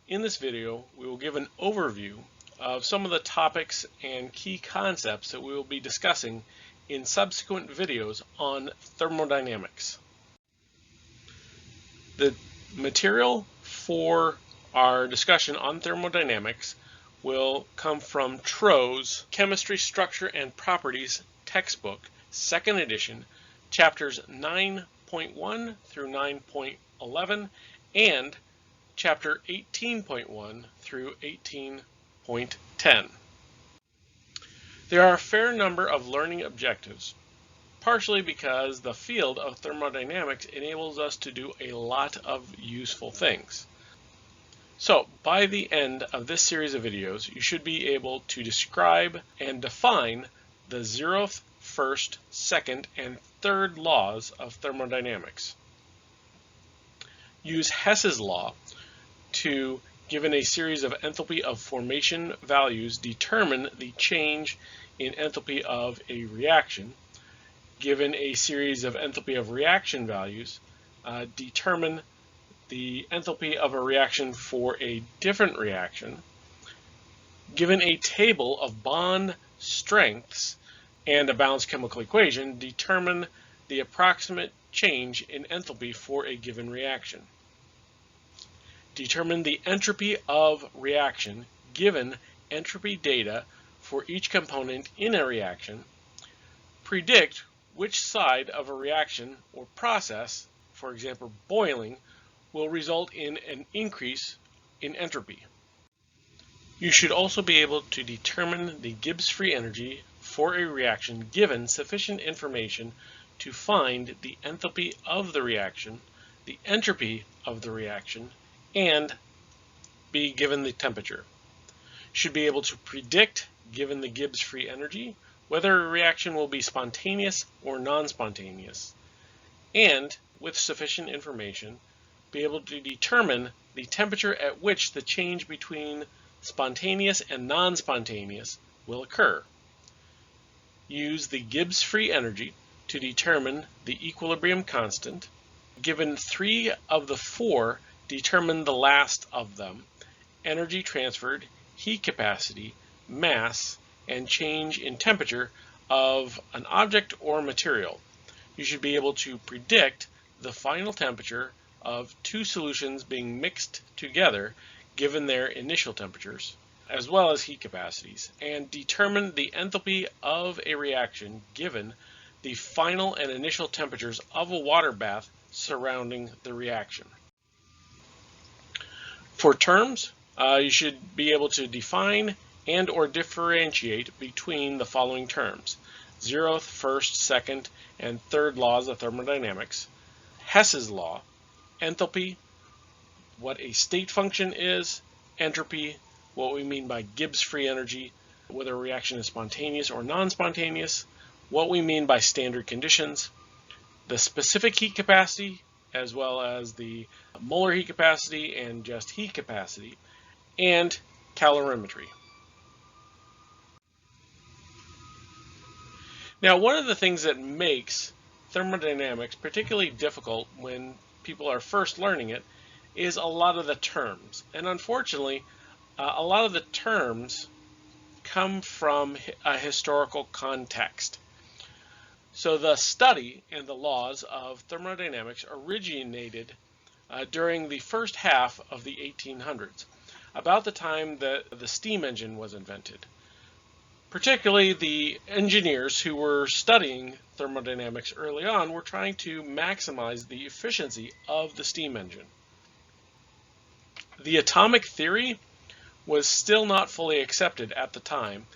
In this video, we will give an overview of some of the topics and key concepts that we will be discussing in subsequent videos on thermodynamics. The material for our discussion on thermodynamics will come from Tro's Chemistry, Structure, and Properties textbook, 2nd edition, chapters 9.1 through 9.11, and chapter 18.1 through 18.10. There are a fair number of learning objectives, partially because the field of thermodynamics enables us to do a lot of useful things. So, by the end of this series of videos, you should be able to describe and define the 0th, 1st, 2nd, and 3rd laws of thermodynamics. Use Hess's law to, given a series of enthalpy of formation values, determine the change in enthalpy of a reaction. Given a series of enthalpy of reaction values, determine the enthalpy of a reaction for a different reaction. Given a table of bond strengths and a balanced chemical equation, determine the approximate change in enthalpy for a given reaction. Determine the entropy of reaction given entropy data for each component in a reaction. Predict which side of a reaction or process, for example boiling, will result in an increase in entropy. You should also be able to determine the Gibbs free energy for a reaction given sufficient information to find the enthalpy of the reaction, the entropy of the reaction, and be given the temperature. Should be able to predict, given the Gibbs free energy, whether a reaction will be spontaneous or non-spontaneous, and with sufficient information, be able to determine the temperature at which the change between spontaneous and non-spontaneous will occur. Use the Gibbs free energy to determine the equilibrium constant. Given 3 of the 4, determine the last of them: energy transferred, heat capacity, mass, and change in temperature of an object or material. You should be able to predict the final temperature of 2 solutions being mixed together given their initial temperatures, as well as heat capacities, and determine the enthalpy of a reaction given the final and initial temperatures of a water bath surrounding the reaction. For terms, you should be able to define and or differentiate between the following terms: 0th, 1st, 2nd, and 3rd laws of thermodynamics, Hess's law, enthalpy, what a state function is, entropy, what we mean by Gibbs free energy, whether a reaction is spontaneous or non-spontaneous, what we mean by standard conditions, the specific heat capacity, as well as the molar heat capacity and just heat capacity, and calorimetry. Now, one of the things that makes thermodynamics particularly difficult when people are first learning it is a lot of the terms. And unfortunately, a lot of the terms come from a historical context. So the study and the laws of thermodynamics originated during the first half of the 1800s, about the time that the steam engine was invented. Particularly the engineers who were studying thermodynamics early on were trying to maximize the efficiency of the steam engine. The atomic theory was still not fully accepted at the time,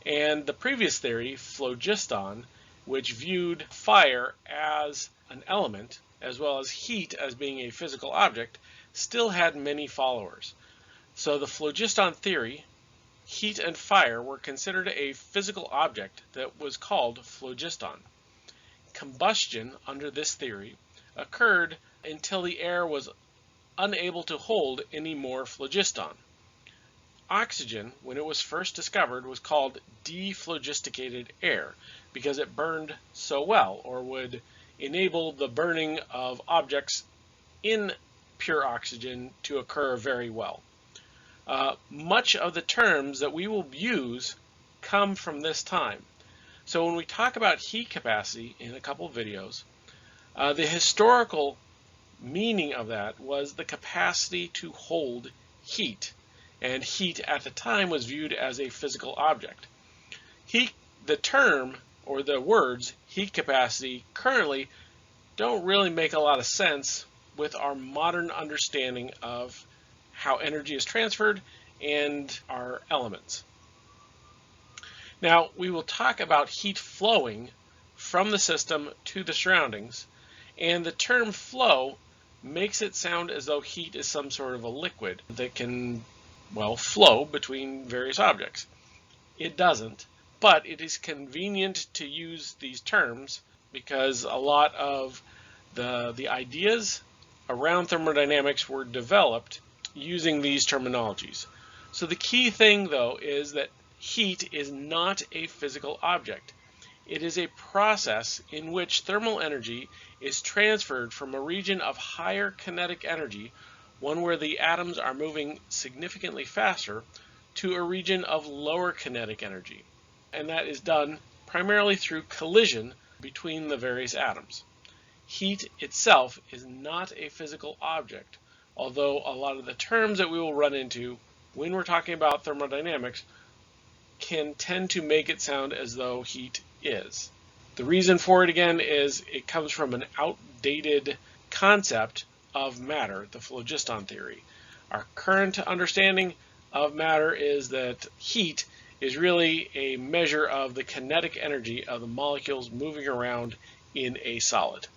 and the previous theory, phlogiston, which viewed fire as an element, as well as heat as being a physical object, still had many followers. So the phlogiston theory, heat and fire were considered a physical object that was called phlogiston. Combustion under this theory occurred until the air was unable to hold any more phlogiston. Oxygen, when it was first discovered, was called dephlogisticated air because it burned so well, or would enable the burning of objects in pure oxygen to occur very well. much of the terms that we will use come from this time. So when we talk about heat capacity in a couple of videos, the historical meaning of that was the capacity to hold heat. And heat at the time was viewed as a physical object. The term or the words heat capacity currently don't really make a lot of sense with our modern understanding of how energy is transferred and our elements. Now, we will talk about heat flowing from the system to the surroundings, and the term flow makes it sound as though heat is some sort of a liquid that can, well, flow between various objects. It doesn't, but it is convenient to use these terms because a lot of the ideas around thermodynamics were developed using these terminologies. So the key thing, though, is that heat is not a physical object. It is a process in which thermal energy is transferred from a region of higher kinetic energy, one where the atoms are moving significantly faster, to a region of lower kinetic energy. And that is done primarily through collision between the various atoms. Heat itself is not a physical object, although a lot of the terms that we will run into when we're talking about thermodynamics can tend to make it sound as though heat is. The reason for it, again, is it comes from an outdated concept of matter, the phlogiston theory. Our current understanding of matter is that heat is really a measure of the kinetic energy of the molecules moving around in a solid.